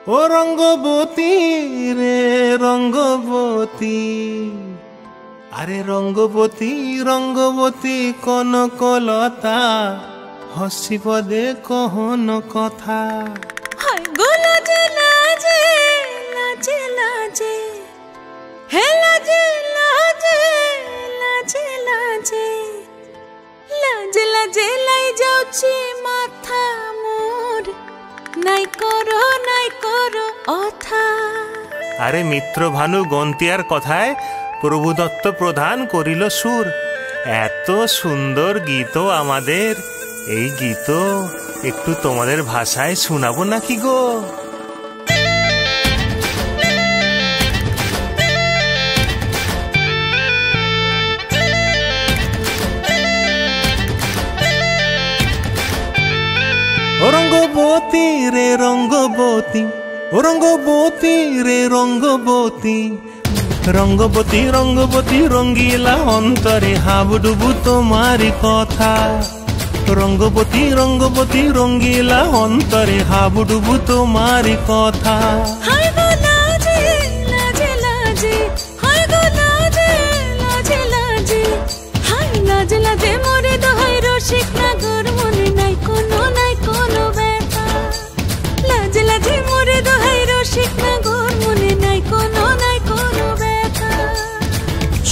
ও রঙ্গবতী রে রঙ্গবতী, আরে রঙ্গবতী রঙ্গবতী কনকলতা, হসিব দে কহন কথা। হায় গো লাজে লাজে লাজে লাজে, হে লাজে লাজে লাজে লাজে, লাজে লাজে লাই যাଉଛି মাথা মোর, নাই করো অথা। আরে মিত্র ভানু গন্তিয়ার কথায় প্রভুদত্ত প্রধান করিল সুর। এত সুন্দর গীত আমাদের, এই গীত একটু তোমাদের ভাষায় শোনাবো নাকি গো? ও রঙ্গবতী রে রঙ্গবতী, ও রঙ্গবতী রে রঙ্গবতী, রঙ্গবতী রঙ্গবতী রঙ্গিলা অন্তরে হাবুডুবু তোমারি কথা। রঙ্গবতী রঙ্গবতী রঙ্গিলা অন্তরে হাবুডুবু তোমারি কথা। হায় গো লাজে লাজে লাজে, হায় গো লাজে লাজে লাজে, হায় লাজে লাজে মোরে দোহাই রসিক নাগর, মনে নাই কোনো ব্যথা। লাজে লাজে মোরে দোহাই রসিক নাগর, মনে নাই কোনো ব্যথা।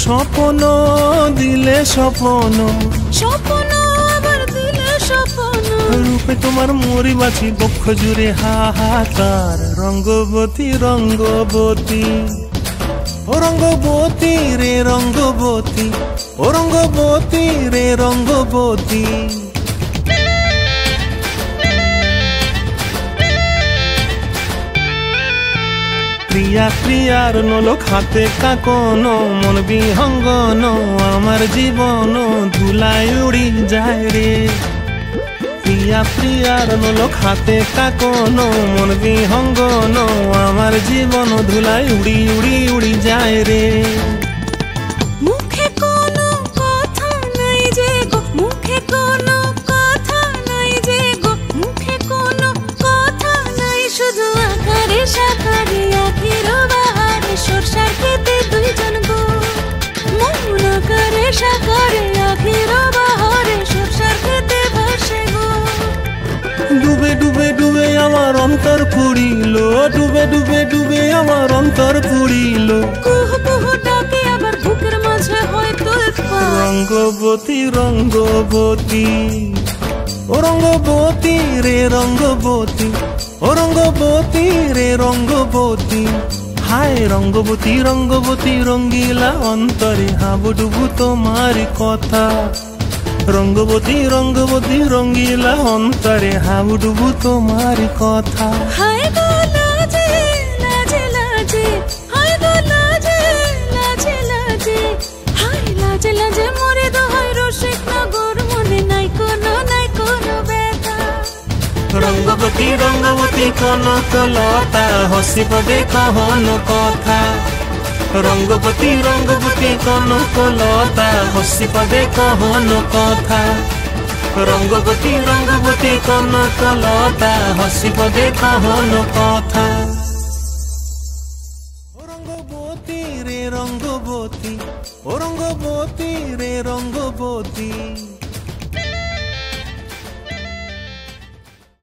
স্বপ্ন দিলে স্বপ্ন, স্বপ্ন আবার দিলে স্বপ্ন, রূপে তোমার মরি বাছি বক্ষ জুড়ে হাহাকার। রঙ্গবতী রঙ্গবতী, ও রঙ্গবতী রে রঙ্গবতী, ও রঙ্গবতী রে রঙ্গবতী। প্রিয়া প্রিয়ার নলোক হাতে কাকন, মন বিহঙ্গন আমার জীবন ধুলায় উড়ি যায় রে। প্রিয়া প্রিয়ার নলোক হাতে কাকন, মন বিহঙ্গন আমার জীবন ধুলায় উড়ি উড়ি উড়ি যায় রে। মুখে কোনো কথা নাই যে গো, মুখে কোনো কথা নাই যে গো, মুখে কোনো কথা নাই, শুধু আকারে সাকারে আখির বাহারে সরষার খেতে দুইজন গো। মন আকারে সাকারে আখির বাহারে সরষার খেতে ভাসে গো। ডুবে ডুবে ডুবে আমার অন্তর পুড়িল, ডুবে ডুবে ডুবে আমার অন্তর পুড়িল। কুহু কুহু ডাকে আবার বুকের মাঝে হয়তো পা। রঙ্গবতী রঙ্গবতী, ও রঙ্গবতী রে রঙ্গবতী, ও রঙ্গবতী রে রঙ্গবতী। হায় রঙ্গবতী রঙ্গবতী রঙ্গিলা অন্তরে হাবুডুবু তোমারি কথা। রঙ্গবতী রঙ্গবতী রঙ্গিলা অন্তরে হাবুডুবু তোমারি কথা। হায় গো লাজে লাজে লাজে, হায় গো লাজে লাজে লাজে, হায় লাজে লাজে মোরে দোহাই রসিক নগর, মনে নাই কোনো ব্যথা। রঙ্গবতী রঙ্গবতী কনকলতা, হসিব দে কহন কথা। রঙ্গবতী রঙ্গবতী কনকলতা, হসিব দে কহন কথা। রঙ্গবতী রঙ্গবতী কনকলতা, হসিব দে কহন কথা। ও রঙ্গবতী রে রঙ্গবতী, ও রঙ্গবতী রে রঙ্গবতী।